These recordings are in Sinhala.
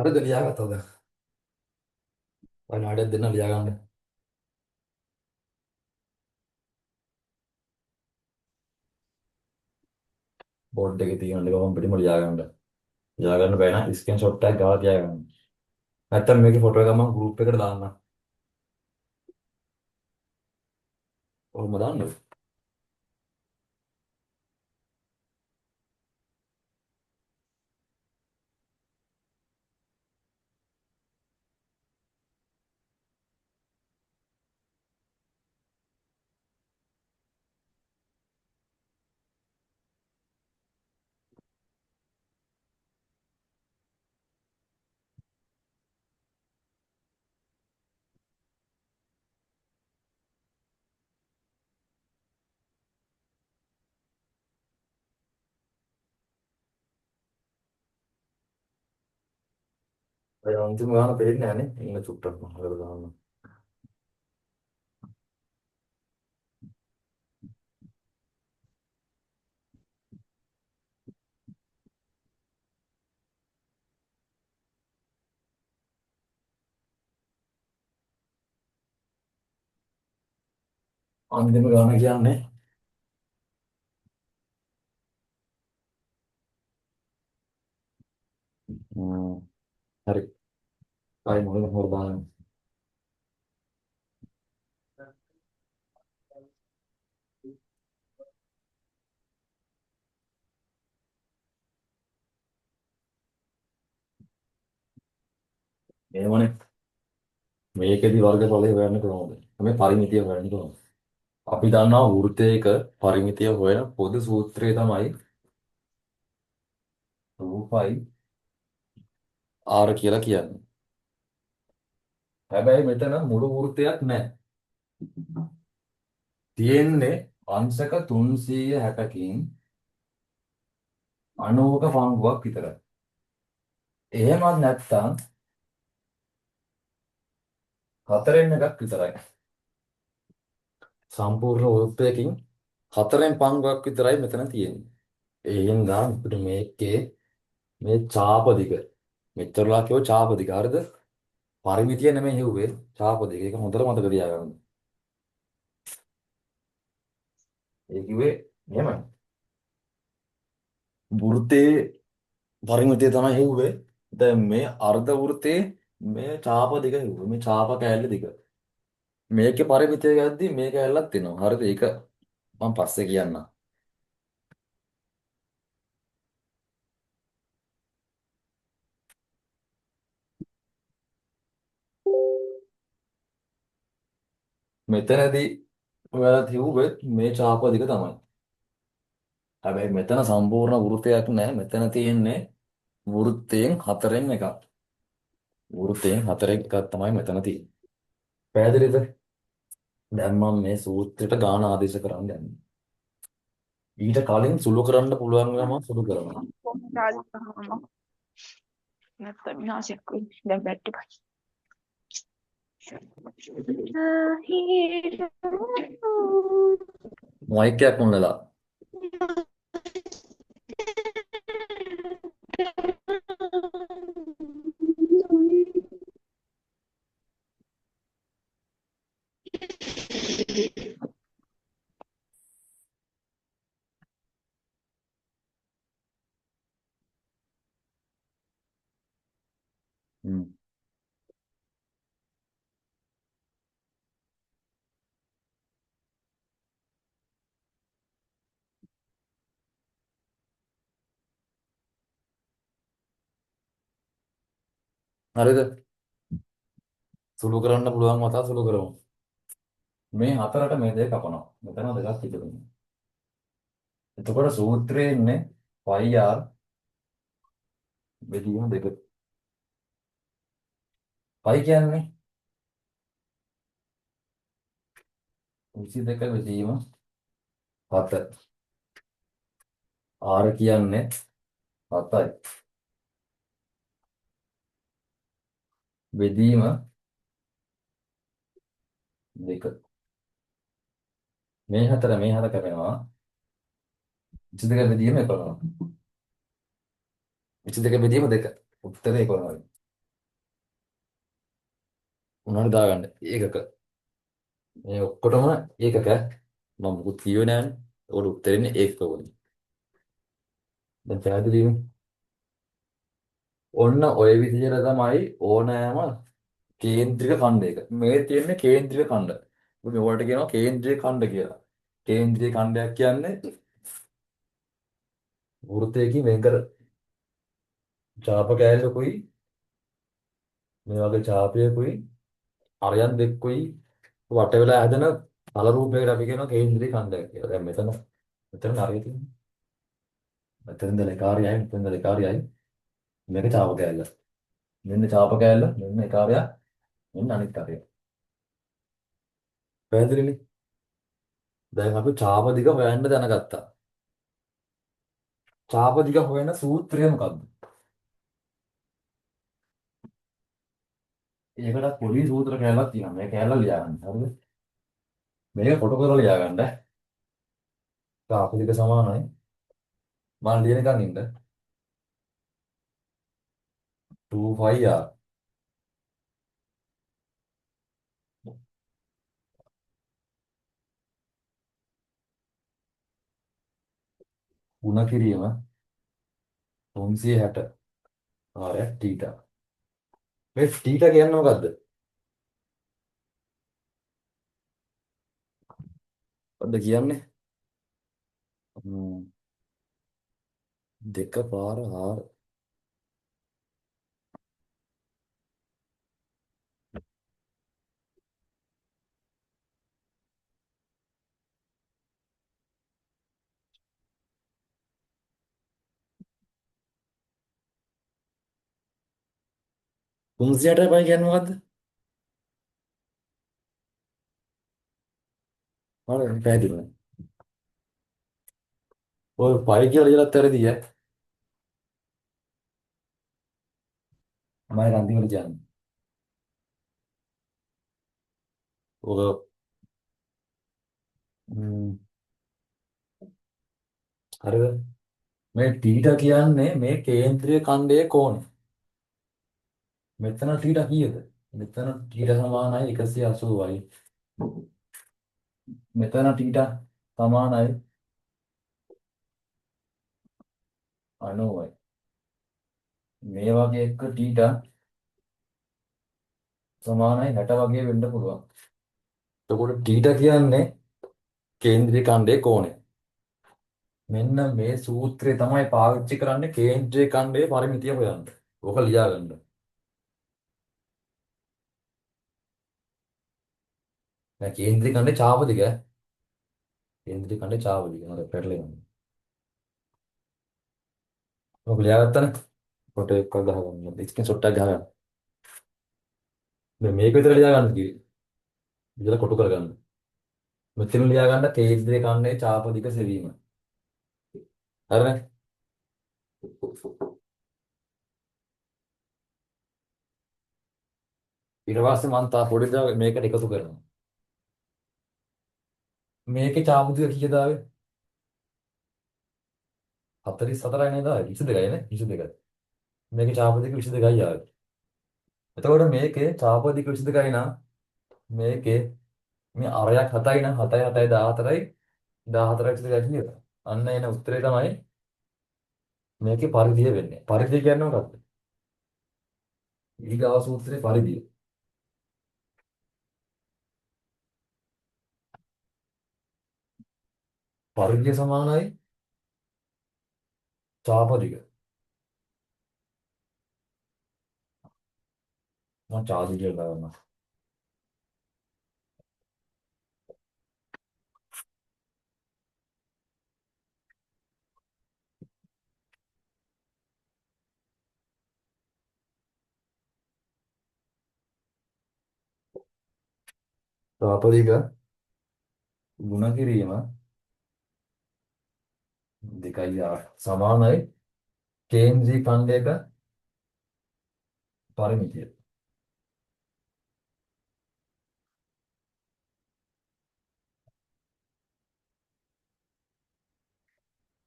හරිද ලියාගත්තද? ඔය නාඩයක් දෙන්න ලියා ගන්න. බෝඩ් එකේ තියෙන ලියවම් පිටිම ලියා ගන්න. ලියා ගන්න බෑ නම් ස්ක්‍රීන් ෂොට් එකක් ගාලා තියා ගන්න. නැත්තම් මේකේ ෆොටෝ එකක් මම ගෲප් එකට දාන්නම්. කොහොමද දාන්නේ? ඔය අන්තිම ගාන පේන්නේ නැහනේ. ඉන්න චුට්ටක් මම හදලා දාන්නම්. අන්තිම ගාන කියන්නේ හරි. ආයි මොකද හොර දාන්න. එහෙමනේ. මේකෙදි වර්ගඵලය හොයන්නේ කොහොමද? මේ පරිමිතිය හොයන්නේ කොහොමද? අපි දන්නවා වෘත්තයක පරිමිතිය හොයන පොදු සූත්‍රය තමයි 2π r කියලා කියන්නේ. හැබැයි මෙතන මුළු වෘත්තයක් නැහැ. තියෙන්නේ අංශක 360කින් 90ක පංගුවක් විතරයි. එහෙමත් නැත්නම් හතරෙන් එකක් විතරයි. සම්පූර්ණ වෘත්තයකින් හතරෙන් පංගුවක් විතරයි මෙතන තියෙන්නේ. ඒ හින්දා අපිට මේකේ මේ ඡාප දිග මෙච්චරලා කියව ඡාප දිග හරිද? පරිමිතිය නෙමෙයි හෙව්වේ ඡාප දිග. ඒක හොඳට මතක තියාගන්න. ඒ කිව්වේ එහෙමයි. වෘත්තයේ පරිමිතිය තමයි හෙව්වේ. දැන් මේ අර්ධ වෘත්තයේ මේ ඡාප දිග හෙව්වේ. මේ ඡාප කෑල්ල දිග. මේකේ පරිමිතිය ගද්දි මේක ඇල්ලක් තියෙනවා. හරිද? ඒක මම පස්සේ කියන්නම්. මෙතනදී ඔයාලා හිව්වේ මේ ඡාප දිග තමයි. හැබැයි මෙතන සම්පූර්ණ වෘත්තයක් නැහැ. මෙතන තියෙන්නේ වෘත්තයෙන් හතරෙන් එකක්. වෘත්තයෙන් හතරෙන් එකක් තමයි මෙතන තියෙන්නේ. පැහැදිලිද? දැන් මම මේ සූත්‍රයට ගාන ආදේශ කරන්න යන්නේ. ඊට කලින් සුළු කරන්න පුළුවන් ගම සුළු කරනවා. Raajakahamma නැත්නම් විනාශයක් වෙන්නේ දැන් බැට් එකයි. මයික් එකක් මොනලා. හ්ම්. හරිද? සුළු කරන්න පුළුවන් මත සුළු කරමු. මේ හතරට මේ දෙක කපනවා. මෙතන දෙකක් තිබුණා. එතකොට සූත්‍රයේ ඉන්නේ πr බෙදීම දෙක. π කියන්නේ 22 බෙදීම 7. r කියන්නේ 7යි. බෙදීම 2. මේ හතර මේ හත කැපෙනවා. 22 බෙදීම 11. 22 බෙදීම 2. උත්තරේ 11යි. උනාට දාගන්න ඒකක මේ ඔක්කොටම ඒකක මම මුකුත් කියුවේ නෑනේ. ඒකට උත්තරෙන්නේ ඒකක වලින්. දැන් පැහැදිලිවනේ. ඔන්න ඔය විදිහට තමයි ඕනෑම කේන්ද්‍රික ඛණ්ඩයක. මේ තියෙන්නේ කේන්ද්‍රික ඛණ්ඩ. මේවට කියනවා කේන්ද්‍රීය ඛණ්ඩ කියලා. කේන්ද්‍රීය ඛණ්ඩයක් කියන්නේ වෘත්තයකින් වෙන් කර ඡාප කෑල්ලකුයි මේ වගේ ඡාපයකුයි අරයන් දෙකකුයි වට වෙලා හැදෙන තල රූපයකට අපි කියනවා කේන්ද්‍රීය ඛණ්ඩයක් කියලා. දැන් මෙතන අරගෙන තියෙන්නේ. මෙතෙන්ද ලේකාරියයි මෙතෙන්ද ලේකාරියයි මේක ඡාප කෑල්ල. මෙන්න ඡාප කෑල්ල මෙන්න ඒකාරය මෙන්න අනිත් කාර්යය. පැහැදිලිනේ? දැන් අපි ඡාප දිග හොයන්න දැනගත්තා. ඡාප දිග හොයන සූත්‍රය මොකක්ද? ඒකට පොඩි සූත්‍ර කෑල්ලක් තියෙනවා. මේ කෑල්ල ලියා ගන්න. හරිද? මේක කොට කරලා ලියා ගන්න. ඡාප දිග සමානයි. මම ලියනකන් ඉන්න 2πr ගුණ කිරීම 360 ආරයක් තීටා. මේ තීටා කියන්නේ මොකද්ද? මොකද්ද කියන්නේ? හ්ම්, දෙක පාර 6 360 පයි කියන්නේ මොකද්ද? හරි පැහැදිලිද? ඔය පයි කියලා ලියලත් වැරදි ඈ. මම අන්තිමට කියන්නේ. ඔක හ්ම්, හරිද? මේ තීටා කියන්නේ මේ කේන්ද්‍රීය ඛණ්ඩයේ කෝණය. මෙතන තීටා කීයද? මෙතන තීටා සමානයි 180යි. මෙතන තීටා සමානයි 90යි. මේ වගේ එක තීටා සමානයි 60 වගේ වෙන්න පුළුවන්. එතකොට තීටා කියන්නේ කේන්ද්‍රීය ඛණ්ඩයේ කෝණය. මෙන්න මේ සූත්‍රය තමයි පාවිච්චි කරන්නේ කේන්ද්‍රීය ඛණ්ඩයේ පරිමිතිය හොයන්න. ඕක ලියා ගන්න. දැන් කේන්ද්‍රීය ඛණ්ඩේ ඡාප දිග කේන්ද්‍රීය ඛණ්ඩේ ඡාප දිග මම පැටලෙනවා. ඔක ලියා ගත්තනේ. කොට එකක් ගහගන්න. ඉස්කින් ෂොට් එකක් ගහගන්න. දැන් මේක විතර ලියා ගන්න කිව්වේ. ඉතල කොටු කරගන්න. මෙතන ලියා ගන්න කේන්ද්‍රීය ඛණ්ඩයේ ඡාප දිග සෙවීම. හරිනේ? ඊට පස්සේ මම තා පොඩි දා මේකට එකතු කරනවා. මේකේ ඡාප දිග කීයද ආවේ? 44යි නේද ආවේ? 22යි නේ? 22යි. මේකේ ඡාප දිග 22යි ආවේ. එතකොට මේකේ ඡාප දිග 22යි නම් මේකේ මේ අරයක් 7යි නම් 7යි 7යි 14යි 14යි 22යි කියලා. අන්න එන උත්තරේ තමයි මේකේ පරිධිය වෙන්නේ. පරිධිය කියන්නේ මොකක්ද? ඊගාව සූත්‍රයේ පරිධිය. පරිධිය සමානයි ඡාප දිග. මම ඡාප දිග කියලා ගන්නවා. ඡාප දිග ගුණ කිරීම 2r සමානයි කේන්ද්‍රීය ඛණ්ඩයක පරිමිතිය.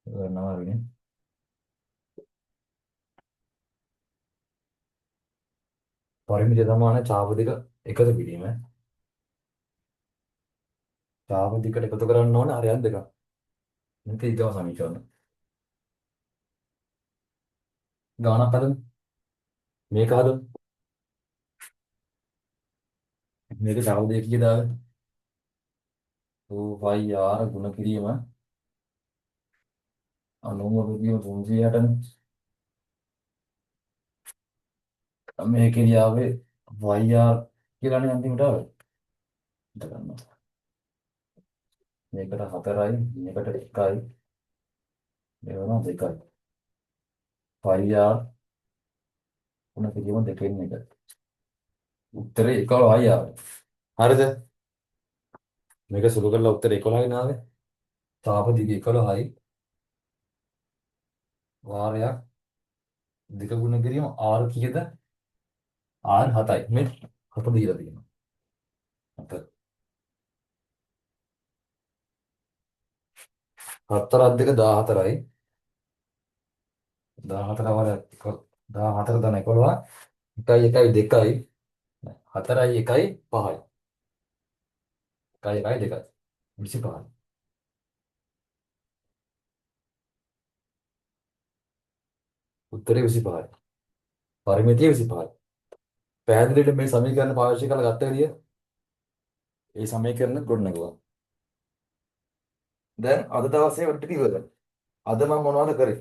ගන්නවා වෙන්නේ. පරිමිතිය සමාන ඡාප දිග එකතු කිරීම තාව දිකට එකතු කරන්න ඕන හරයක් දෙකක්. මේක ඊගව සමීකරණ. ගානක් හදමු. මේක හදමු. මේක තාව දෙක කීයද ආවේ? 2πr ගුණ කිරීම 90 කිරීම 360නේ. මේකේ ආවේ yr කියලානේ අන්තිමට ආවේ. හිත ගන්නවා. මේකට 4යි මේකට 1යි මේ වෙනවා 2යි. yr ගුණ කිරීම දෙකෙන් එක. උත්තරේ 11යි ආවේ. හරිද? මේක සුළු කරලා උත්තරේ 11යි නාවේ. තාප දිග 11යි වාරයක් දෙක ගුණ කිරීම r කීයද? r 7යි. මේ 7 දීලා තියෙනවා. 7. 4ක් දෙක 14යි. 14 වාරයක් 14 දන 11. 1යි 1යි 2යි 4යි 1යි 5යි. 1යි 1යි 2යි 25යි. උත්තරේ 25යි. පරිමිතිය 25යි. පැහැදිලිට මේ සමීකරණ පාවිච්චි කරලා ගත්ත විදිය ඒ සමීකරණ ගොඩනගුවා. දැන් අද දවසේ වැඩ ටික ඉවරයි. අද මම මොනවද කරේ?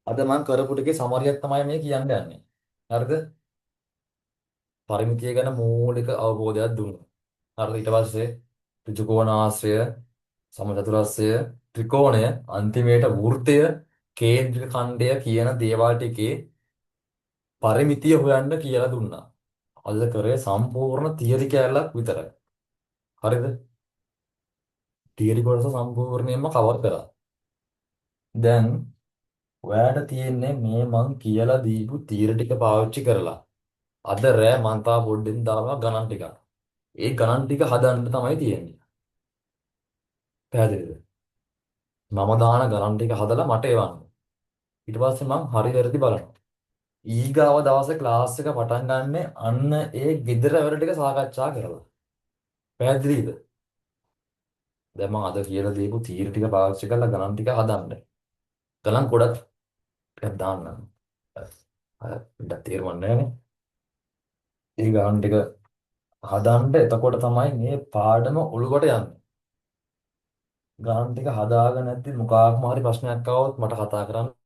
අද මම කරපු ටිකේ සමරියක් තමයි මේ කියන්න යන්නේ. හරිද? පරිමිතිය ගැන මූලික අවබෝධයක් දුන්නා. හරිද? ඊට පස්සේ ඍජුකෝණාශ්‍රය, සමචතුරස්‍රය, ත්‍රිකෝණය, අන්තිමේට වෘත්තය, කේන්ද්‍රික ඛණ්ඩය කියන දේවල් ටිකේ පරිමිතිය හොයන්න කියලා දුන්නා. අද කරේ සම්පූර්ණ තියරි කැලලක් විතරයි. හරිද? තියරි කොටස සම්පූර්ණයෙන්ම කවර් කරා. දැන් ඔයාලට තියෙන්නේ මේ මං කියලා දීපු තියරි ටික පාවිච්චි කරලා අද රෑ මං තා පොඩ්ඩෙන් දානවා ගණන් ටිකක්. ඒ ගණන් ටික හදන්න තමයි තියෙන්නේ. පැහැදිලිද? මම දාන ගණන් ටික හදලා මට එවන්න. ඊට පස්සේ මං හරි වැරදි බලනවා. ඊගාව දවසේ ක්ලාස් එක පටන් ගන්නෙ අන්න ඒ gedara වැඩ ටික සාකච්ඡා කරලා. පැහැදිලිද? දැන් මම අද කියලා දීපු තීර ටික පාවිච්චි කරලා ගණන් ටික හදන්න. ගණන් ගොඩක් ටිකක් දාන්න. හරි තේරුම් නැහැ. ඒ ගණන් ටික හදන්න එතකොට තමයි මේ පාඩම ඔලුවට යන්නේ. ගණන් ටික හදාගෙන නැති මොකක්ම හරි ප්‍රශ්නයක් ආවොත් මට කතා කරන්න.